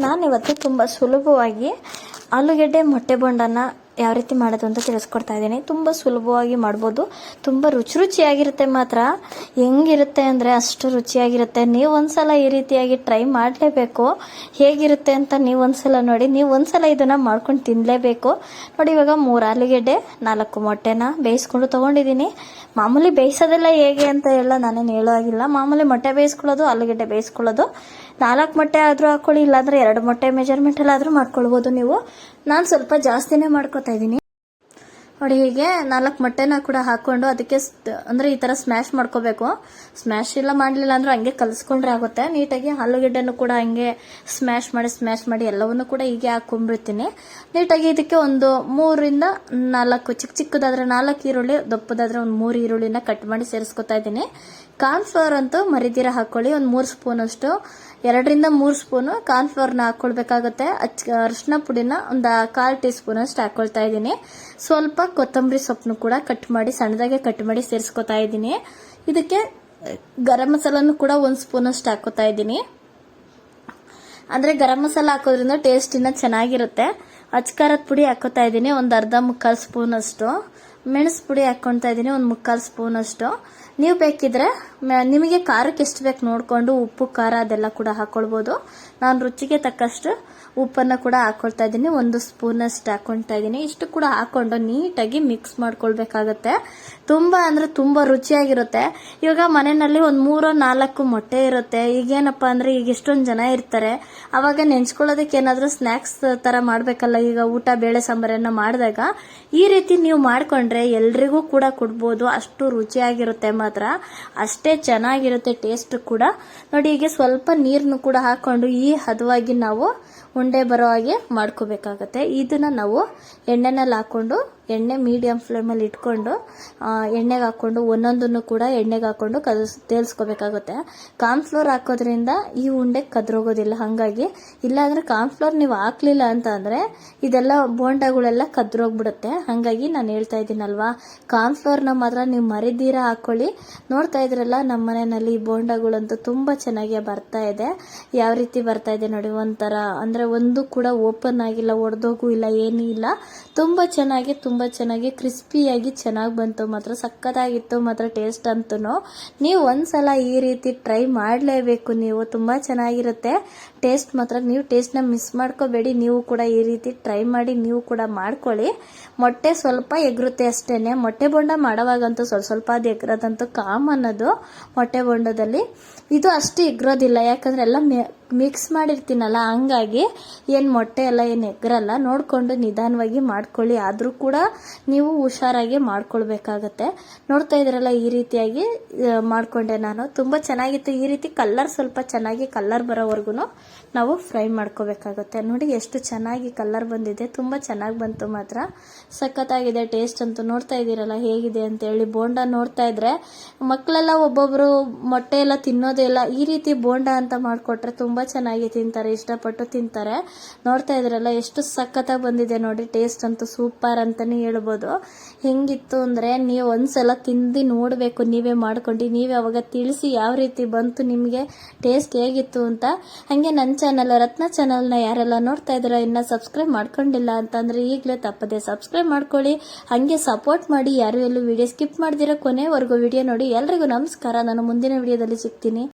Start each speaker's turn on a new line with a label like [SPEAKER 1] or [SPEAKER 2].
[SPEAKER 1] ನಾನಿವತ್ತು ತುಂಬ ಸುಲಭವಾಗಿ ಆಲೂಗೆಡ್ಡೆ ಮೊಟ್ಟೆ ಬೋಂಡನ ಯಾವ ರೀತಿ ಮಾಡೋದು ಅಂತ ತಿಳಿಸ್ಕೊಡ್ತಾ ಇದ್ದೀನಿ. ತುಂಬ ಸುಲಭವಾಗಿ ಮಾಡ್ಬೋದು, ತುಂಬ ರುಚಿಯಾಗಿರುತ್ತೆ. ಮಾತ್ರ ಹೆಂಗಿರುತ್ತೆ ಅಂದರೆ ಅಷ್ಟು ರುಚಿಯಾಗಿರುತ್ತೆ. ನೀವು ಒಂದ್ಸಲ ಈ ರೀತಿಯಾಗಿ ಟ್ರೈ ಮಾಡಲೇಬೇಕು. ಹೇಗಿರುತ್ತೆ ಅಂತ ನೀವು ಒಂದ್ಸಲ ನೋಡಿ, ನೀವು ಒಂದ್ಸಲ ಇದನ್ನು ಮಾಡ್ಕೊಂಡು ತಿನ್ನಲೇಬೇಕು. ನೋಡಿ, ಇವಾಗ 3 ಆಲೂಗೆಡ್ಡೆ 4 ಮೊಟ್ಟೆನ ಬೇಯಿಸ್ಕೊಂಡು ತೊಗೊಂಡಿದ್ದೀನಿ. ಮಾಮೂಲಿ ಬೇಯಿಸೋದೆಲ್ಲ ಹೇಗೆ ಅಂತ ಎಲ್ಲ ನಾನೇನು ಹೇಳೋ ಆಗಿಲ್ಲ. ಮಾಮೂಲಿ ಮೊಟ್ಟೆ ಬೇಯಿಸ್ಕೊಳ್ಳೋದು, ಆಲೂಗೆಡ್ಡೆ ಬೇಯಿಸ್ಕೊಳ್ಳೋದು. 4 ಮೊಟ್ಟೆ ಆದರೂ ಹಾಕೊಳ್ಳಿ, ಇಲ್ಲಾಂದರೆ 2 ಮೊಟ್ಟೆ ಮೆಜರ್ಮೆಂಟಲ್ಲಾದರೂ ಮಾಡ್ಕೊಳ್ಬೋದು ನೀವು. ನಾನು ಸ್ವಲ್ಪ ಜಾಸ್ತಿನೇ ಮಾಡ್ಕೊತಾ ಇದ್ದೀನಿ. ನೋಡಿ, ಹೀಗೆ 4 ಮೊಟ್ಟೆನ ಕೂಡ ಹಾಕ್ಕೊಂಡು ಅದಕ್ಕೆ ಅಂದರೆ ಈ ಥರ ಸ್ಮ್ಯಾಶ್ ಮಾಡ್ಕೋಬೇಕು. ಸ್ಮ್ಯಾಶ್ ಇಲ್ಲ ಮಾಡಲಿಲ್ಲ ಅಂದ್ರೆ ಹಂಗೆ ಕಲಿಸ್ಕೊಂಡ್ರೆ ಆಗುತ್ತೆ. ನೀಟಾಗಿ ಆಲೂಗೆಡ್ಡೆನೂ ಕೂಡ ಹಂಗೆ ಸ್ಮ್ಯಾಶ್ ಮಾಡಿ ಎಲ್ಲವನ್ನೂ ಕೂಡ ಹೀಗೆ ಹಾಕೊಂಡ್ಬಿಡ್ತೀನಿ. ನೀಟಾಗಿ ಇದಕ್ಕೆ ಒಂದು 3 ರಿಂದ 4 ಚಿಕ್ಕದಾದ್ರೆ 4 ಈರುಳ್ಳಿ, ದಪ್ಪದಾದ್ರೆ ಒಂದು 3 ಈರುಳ್ಳಿನ ಕಟ್ ಮಾಡಿ ಸೇರಿಸ್ಕೊತಾ ಇದ್ದೀನಿ. ಕಾರ್ನ್ಫ್ಲವರ್ ಅಂತೂ ಮರಿದಿರ ಹಾಕೊಳ್ಳಿ. ಒಂದು 3 ಸ್ಪೂನ್ ಅಷ್ಟು, 2 ರಿಂದ 3 ಸ್ಪೂನು ಕಾರ್ನ್ಫ್ಲವರ್ನ ಹಾಕೊಳ್ಬೇಕಾಗುತ್ತೆ. ಅರಿಶಿನ ಪುಡಿನ ಒಂದು 1/4 ಟೀ ಸ್ಪೂನ್ ಅಷ್ಟು ಹಾಕೊಳ್ತಾ ಇದ್ದೀನಿ. ಸ್ವಲ್ಪ ಕೊತ್ತಂಬರಿ ಸೊಪ್ಪನ್ನು ಕೂಡ ಸಣ್ಣದಾಗೆ ಕಟ್ ಮಾಡಿ ಸೇರಿಸ್ಕೊತಾ ಇದ್ದೀನಿ. ಇದಕ್ಕೆ ಗರಂ ಮಸಾಲನು ಕೂಡ 1 ಸ್ಪೂನ್ ಅಷ್ಟು ಹಾಕೋತಾ ಇದ್ದೀನಿ. ಅಂದ್ರೆ ಗರಂ ಮಸಾಲ ಹಾಕೋದ್ರಿಂದ ಟೇಸ್ಟ್ ಇನ್ನ ಚೆನ್ನಾಗಿರುತ್ತೆ. ಅಚ್ಕಾರದ ಪುಡಿ ಹಾಕೋತಾ ಇದ್ದೀನಿ, ಒಂದು ಮುಕ್ಕಾಲು ಸ್ಪೂನ್ ಅಷ್ಟು. ಮೆಣಸು ಪುಡಿ ಹಾಕೊಳ್ತಾ ಇದ್ದೀನಿ, ಒಂದು 3/4 ಸ್ಪೂನ್ ಅಷ್ಟು. ನೀವು ಬೇಕಿದ್ರೆ ನಿಮಗೆ ಖಾರಕ್ಕೆ ಎಷ್ಟು ಬೇಕು ನೋಡಿಕೊಂಡು ಉಪ್ಪು ಖಾರ ಅದೆಲ್ಲ ಕೂಡ ಹಾಕೊಳ್ಬೋದು. ನಾನು ರುಚಿಗೆ ತಕ್ಕಷ್ಟು ಉಪ್ಪನ್ನು ಕೂಡ ಹಾಕೊಳ್ತಾ ಇದ್ದೀನಿ, 1 ಸ್ಪೂನ್ ಅಷ್ಟು ಹಾಕೊಳ್ತಾ ಇದ್ದೀನಿ. ಇಷ್ಟು ಕೂಡ ಹಾಕೊಂಡು ನೀಟಾಗಿ ಮಿಕ್ಸ್ ಮಾಡ್ಕೊಳ್ಬೇಕಾಗತ್ತೆ. ತುಂಬಾ ಅಂದ್ರೆ ತುಂಬಾ ರುಚಿಯಾಗಿರುತ್ತೆ. ಇವಾಗ ಮನೆಯಲ್ಲಿ ಒಂದು 3-4 ಮೊಟ್ಟೆ ಇರುತ್ತೆ. ಈಗೇನಪ್ಪ ಅಂದ್ರೆ ಈಗ ಎಷ್ಟೊಂದು ಜನ ಇರ್ತಾರೆ, ಅವಾಗ ನೆಂಚ್ಕೊಳ್ಳೋದಕ್ಕೆ ಏನಾದರೂ ಸ್ನ್ಯಾಕ್ಸ್ ತರ ಮಾಡ್ಬೇಕಲ್ಲ. ಈಗ ಊಟ ಬೇಳೆ ಸಾಂಬಾರನ್ನ ಮಾಡಿದಾಗ ಈ ರೀತಿ ನೀವು ಮಾಡ್ಕೊಂಡ್ರೆ ಎಲ್ರಿಗೂ ಕೂಡ ಕೊಡ್ಬೋದು. ಅಷ್ಟು ರುಚಿಯಾಗಿರುತ್ತೆ, ಮಾತ್ರ ಅಷ್ಟೇ ಚೆನ್ನಾಗಿರುತ್ತೆ ಟೇಸ್ಟ್ ಕೂಡ. ನೋಡಿ, ಹೀಗೆ ಸ್ವಲ್ಪ ನೀರನ್ನು ಕೂಡ ಹಾಕೊಂಡು ಈ ಹದವಾಗಿ ನಾವು ಉಂಡೆ ಬರೋ ಹಾಗೆ ಮಾಡ್ಕೋಬೇಕಾಗತ್ತೆ. ಇದನ್ನ ನಾವು ಎಣ್ಣೆನಲ್ಲಿ ಹಾಕೊಂಡು, ಎಣ್ಣೆ ಮೀಡಿಯಂ ಫ್ಲೇಮಲ್ಲಿ ಇಟ್ಕೊಂಡು ಎಣ್ಣೆಗೆ ಹಾಕೊಂಡು ಒಂದೊಂದನ್ನು ಕೂಡ ಎಣ್ಣೆಗೆ ಹಾಕೊಂಡು ತೇಲ್ಸ್ಕೋಬೇಕಾಗುತ್ತೆ. ಕಾರ್ನ್ಫ್ಲೋರ್ ಹಾಕೋದ್ರಿಂದ ಈ ಉಂಡೆ ಕದ್ರೋಗೋದಿಲ್ಲ. ಹಾಗಾಗಿ ಇಲ್ಲಾಂದ್ರೆ ಕಾರ್ನ್ಫ್ಲೋರ್ ನೀವು ಹಾಕ್ಲಿಲ್ಲ ಅಂತ ಅಂದ್ರೆ ಇದೆಲ್ಲ ಬೋಂಡಗಳೆಲ್ಲ ಕದ್ರೋಗ್ಬಿಡುತ್ತೆ. ಹಾಗಾಗಿ ನಾನು ಹೇಳ್ತಾ ಇದ್ದೀನಲ್ವಾ, ಕಾರ್ನ್ಫ್ಲೋರ್ನ ಮಾತ್ರ ನೀವು ಮರಿದೀರ ಹಾಕೊಳ್ಳಿ. ನೋಡ್ತಾ ಇದ್ರಲ್ಲ, ನಮ್ಮ ಮನೆಯಲ್ಲಿ ಈ ಬೋಂಡಗಳಂತೂ ತುಂಬಾ ಚೆನ್ನಾಗಿ ಬರ್ತಾ ಇದೆ. ಯಾವ ರೀತಿ ಬರ್ತಾ ಇದೆ ನೋಡಿ, ಒಂಥರ ಅಂದ್ರೆ ಒಂದು ಕೂಡ ಓಪನ್ ಆಗಿಲ್ಲ, ಒಡೆದೋಗೂ ಇಲ್ಲ, ಏನೂ ಇಲ್ಲ. ತುಂಬಾ ಚೆನ್ನಾಗಿ ಕ್ರಿಸ್ಪಿಯಾಗಿ ಚೆನ್ನಾಗಿ ಬಂತು. ಮಾತ್ರ ಸಕ್ಕತ್ತಾಗಿತ್ತು ಮಾತ್ರ ಟೇಸ್ಟ್ ಅಂತೂ. ನೀವು ಒಂದ್ಸಲ ಈ ರೀತಿ ಟ್ರೈ ಮಾಡಲೇಬೇಕು. ನೀವು ತುಂಬಾ ಚೆನ್ನಾಗಿರುತ್ತೆ ಟೇಸ್ಟ್ ಮಾತ್ರ. ನೀವು ಟೇಸ್ಟ್ನ ಮಿಸ್ ಮಾಡ್ಕೋಬೇಡಿ. ನೀವು ಕೂಡ ಈ ರೀತಿ ಟ್ರೈ ಮಾಡಿ, ನೀವು ಕೂಡ ಮಾಡ್ಕೊಳ್ಳಿ. ಮೊಟ್ಟೆ ಸ್ವಲ್ಪ ಎಗರುತ್ತೆ ಅಷ್ಟೇನೆ. ಮೊಟ್ಟೆ ಬೋಂಡ ಮಾಡೋವಾಗಂತೂ ಸ್ವಲ್ಪ ಅದು ಎಗರೋದಂತೂ ಕಾಮನ್. ಅದು ಮೊಟ್ಟೆ ಬೋಂಡದಲ್ಲಿ ಇದು ಅಷ್ಟು ಎಗರೋದಿಲ್ಲ, ಯಾಕಂದ್ರೆ ಎಲ್ಲ ಮಿಕ್ಸ್ ಮಾಡಿರ್ತೀನಲ್ಲ, ಹಂಗಾಗಿ ಏನು ಮೊಟ್ಟೆ ಎಲ್ಲ ಏನು ಎಗರಲ್ಲ. ನೋಡ್ಕೊಂಡು ನಿಧಾನವಾಗಿ ಮಾಡ್ಕೊಳ್ಳಿ. ಆದರೂ ಕೂಡ ನೀವು ಹುಷಾರಾಗಿ ಮಾಡ್ಕೊಳ್ಬೇಕಾಗತ್ತೆ. ನೋಡ್ತಾ ಇದ್ರಲ್ಲ, ಈ ರೀತಿಯಾಗಿ ಮಾಡ್ಕೊಂಡೆ ನಾನು. ತುಂಬಾ ಚೆನ್ನಾಗಿತ್ತು. ಈ ರೀತಿ ಕಲರ್ ಸ್ವಲ್ಪ ಚೆನ್ನಾಗಿ ಕಲರ್ ಬರೋವರೆಗೂ ನಾವು ಫ್ರೈ ಮಾಡ್ಕೋಬೇಕಾಗುತ್ತೆ. ನೋಡಿ ಎಷ್ಟು ಚೆನ್ನಾಗಿ ಕಲರ್ ಬಂದಿದೆ, ತುಂಬಾ ಚೆನ್ನಾಗಿ ಬಂತು. ಮಾತ್ರ ಸಖತ್ತಾಗಿದೆ ಟೇಸ್ಟ್ ಅಂತೂ. ನೋಡ್ತಾ ಇದ್ದೀರಲ್ಲ ಹೇಗಿದೆ ಅಂತ ಹೇಳಿ. ಬೋಂಡ ನೋಡ್ತಾ ಇದ್ರೆ ಮಕ್ಕಳೆಲ್ಲ ಒಬ್ಬೊಬ್ರು ಮೊಟ್ಟೆ ಎಲ್ಲ ತಿನ್ನೋದೇ ಇಲ್ಲ. ಈ ರೀತಿ ಬೋಂಡ ಅಂತ ಮಾಡ್ಕೊಟ್ರೆ ತುಂಬಾ ಚೆನ್ನಾಗಿ ತಿಂತಾರೆ, ಇಷ್ಟಪಟ್ಟು ತಿಂತಾರೆ. ನೋಡ್ತಾ ಇದ್ರಲ್ಲ ಎಷ್ಟು ಸಖತ್ತಾಗಿ ಬಂದಿದೆ ನೋಡಿ. ಟೇಸ್ಟ್ ಅಂತೂ ಸೂಪರ್ ಅಂತಾನೆ ಹೇಳ್ಬೋದು. ಹೆಂಗಿತ್ತು ಅಂದ್ರೆ ನೀವು ಒಂದ್ಸಲ ತಿಂದು ನೋಡ್ಬೇಕು, ನೀವೇ ಮಾಡ್ಕೊಂಡು ನೀವೇ ಅವಾಗ ತಿಳಿಸಿ ಯಾವ ರೀತಿ ಬಂತು ನಿಮಗೆ, ಟೇಸ್ಟ್ ಹೇಗಿತ್ತು ಅಂತ. ಹಂಗೆ ನನ್ನ ಚಾನಲ್ ರತ್ನ ಚಾನಲ್ನ ಯಾರೆಲ್ಲ ನೋಡ್ತಾ ಇದ್ದೀರಾ, ಇನ್ನ ಸಬ್ಸ್ಕ್ರೈಬ್ ಮಾಡ್ಕೊಂಡಿಲ್ಲ ಅಂತಂದ್ರೆ ಈಗಲೇ ತಪ್ಪದೆ ಸಬ್ಸ್ಕ್ರೈಬ್ ಮಾಡ್ಕೊಳ್ಳಿ. ಹಂಗೆ ಸಪೋರ್ಟ್ ಮಾಡಿ. ಯಾರು ಎಲ್ಲೂ ವಿಡಿಯೋ ಸ್ಕಿಪ್ ಮಾಡ್ದಿರೋ ಕೊನೆವರೆಗೂ ವಿಡಿಯೋ ನೋಡಿ. ಎಲ್ರಿಗೂ ನಮಸ್ಕಾರ. ನಾನು ಮುಂದಿನ ವಿಡಿಯೋದಲ್ಲಿ ಸಿಗ್ತೀನಿ.